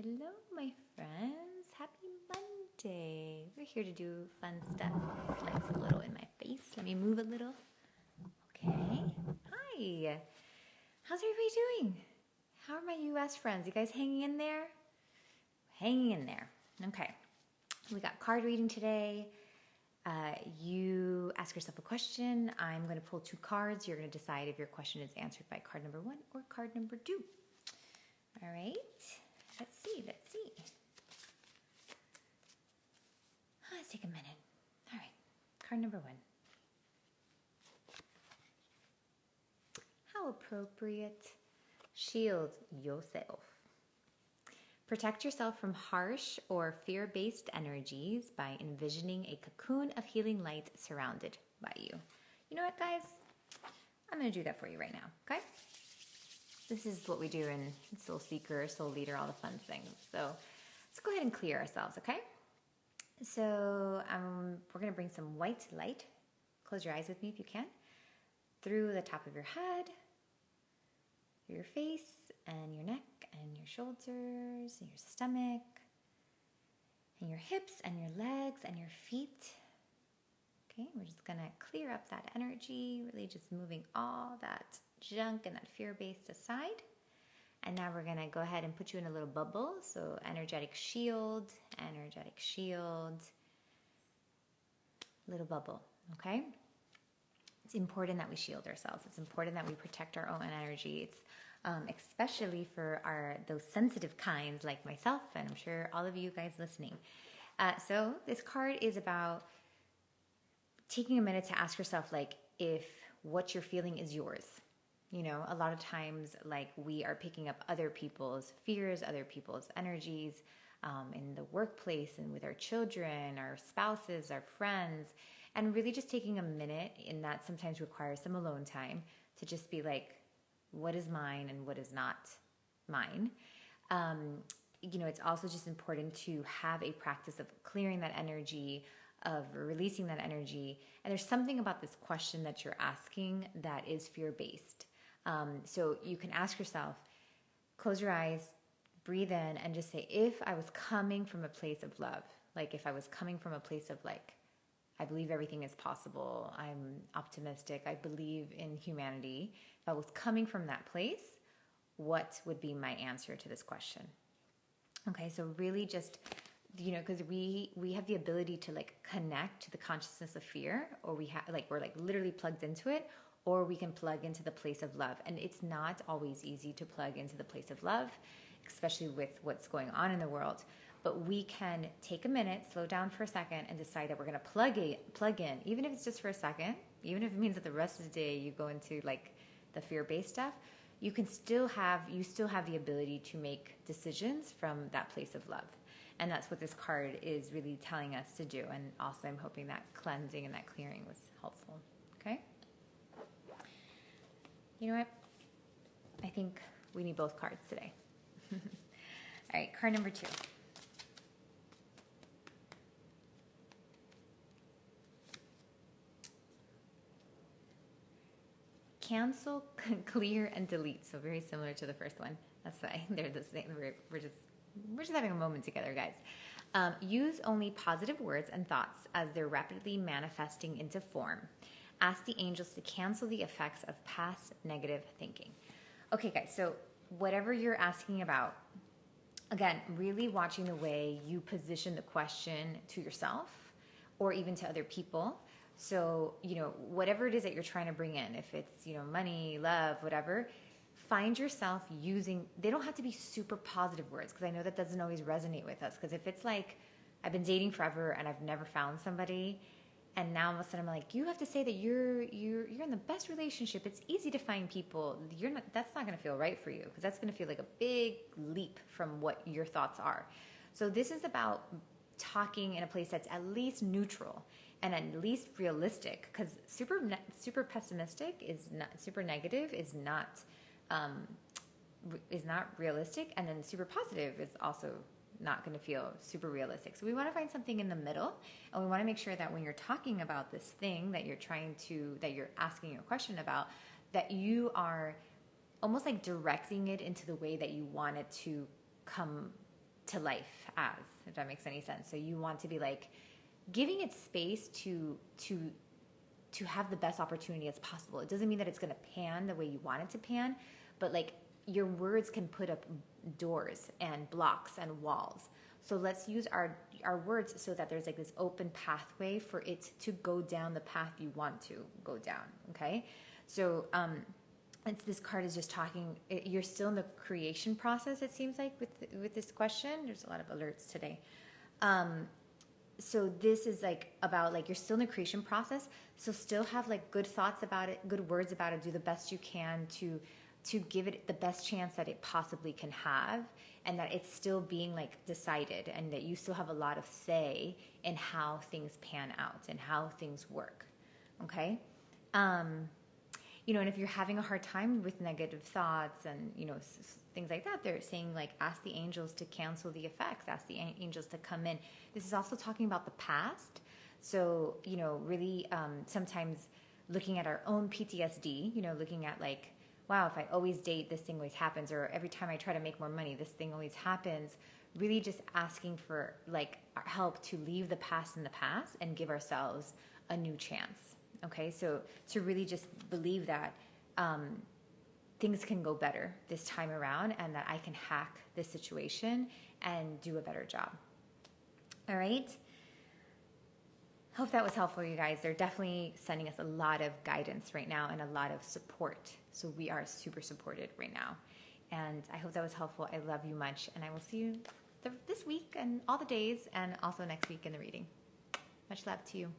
Hello, my friends. Happy Monday. We're here to do fun stuff. This light's a little in my face. Let me move a little. Okay. Hi. How's everybody doing? How are my US friends? You guys hanging in there? Hanging in there. Okay. We got card reading today. You ask yourself a question. I'm going to pull two cards. You're going to decide if your question is answered by card number 1 or card number 2. All right. Let's see. Let's take a minute. All right. Card number 1. How appropriate. Shield yourself. Protect yourself from harsh or fear-based energies by envisioning a cocoon of healing light surrounded by you. You know what, guys? I'm going to do that for you right now, okay? This is what we do in Soul Seeker, Soul Leader, all the fun things. So let's go ahead and clear ourselves, okay? So we're going to bring some white light. Close your eyes with me if you can. Through the top of your head, through your face and your neck and your shoulders and your stomach and your hips and your legs and your feet. Okay, we're just going to clear up that energy, really just moving all that junk and that fear-based aside. And now we're going to go ahead and put you in a little bubble. So energetic shield, little bubble, okay? It's important that we shield ourselves. It's important that we protect our own energy. It's especially for those sensitive kinds like myself, and I'm sure all of you guys listening. So this card is about taking a minute to ask yourself, like, if what you're feeling is yours. You know, a lot of times, like, we are picking up other people's fears, other people's energies in the workplace and with our children, our spouses, our friends, and really just taking a minute, and that sometimes requires some alone time, to just be like, what is mine and what is not mine? You know, it's also just important to have a practice of clearing that energy, of releasing that energy. And there's something about this question that you're asking that is fear-based. So you can ask yourself, close your eyes, breathe in, and just say, if I was coming from a place of love, like if I was coming from a place of like, I believe everything is possible, I'm optimistic, I believe in humanity. If I was coming from that place, what would be my answer to this question? Okay, so really just, you know, because we have the ability to like connect to the consciousness of fear, or we're like literally plugged into it, or we can plug into the place of love. And it's not always easy to plug into the place of love, especially with what's going on in the world. But we can take a minute, slow down for a second, and decide that we're going to plug in, even if it's just for a second, even if it means that the rest of the day you go into like the fear-based stuff. You still have the ability to make decisions from that place of love. And that's what this card is really telling us to do. And also I'm hoping that cleansing and that clearing was helpful. Okay? You know what? I think we need both cards today. All right, card number 2. Cancel, clear, and delete. So very similar to the first one. That's why they're the same. We're just having a moment together, guys. Use only positive words and thoughts as they're rapidly manifesting into form. Ask the angels to cancel the effects of past negative thinking. Okay, guys, so whatever you're asking about, again, really watching the way you position the question to yourself or even to other people. So, you know, whatever it is that you're trying to bring in, if it's, you know, money, love, whatever, find yourself using, they don't have to be super positive words, because I know that doesn't always resonate with us. Because if it's like, I've been dating forever and I've never found somebody, and now all of a sudden I'm like, you have to say that you're in the best relationship. It's easy to find people. That's not going to feel right for you, because that's going to feel like a big leap from what your thoughts are. So this is about talking in a place that's at least neutral and at least realistic, because super pessimistic is not, super negative is not realistic, and then super positive is also not going to feel super realistic. So we want to find something in the middle, and we want to make sure that when you're talking about this thing that you're asking your question about, that you are almost like directing it into the way that you want it to come to life as, if that makes any sense. So you want to be like giving it space to have the best opportunity as possible. It doesn't mean that it's going to pan the way you want it to pan, but like your words can put up doors and blocks and walls. So let's use our words so that there's like this open pathway for it to go down the path you want to go down. Okay. So, this card is just talking, you're still in the creation process, it seems like, with this question. There's a lot of alerts today. So this is like about like you're still in the creation process, so still have like good thoughts about it, good words about it, do the best you can to give it the best chance that it possibly can have, and that it's still being like decided, and that you still have a lot of say in how things pan out and how things work. Okay. And if you're having a hard time with negative thoughts and, things like that, they're saying like, ask the angels to cancel the effects, ask the angels to come in. This is also talking about the past. So, really sometimes looking at our own PTSD, looking at like, wow, if I always date, this thing always happens, or every time I try to make more money, this thing always happens. Really just asking for like our help to leave the past in the past and give ourselves a new chance. Okay, so to really just believe that things can go better this time around, and that I can hack this situation and do a better job. All right. Hope that was helpful, you guys. They're definitely sending us a lot of guidance right now and a lot of support. So we are super supported right now. And I hope that was helpful. I love you much. And I will see you this week and all the days, and also next week in the reading. Much love to you.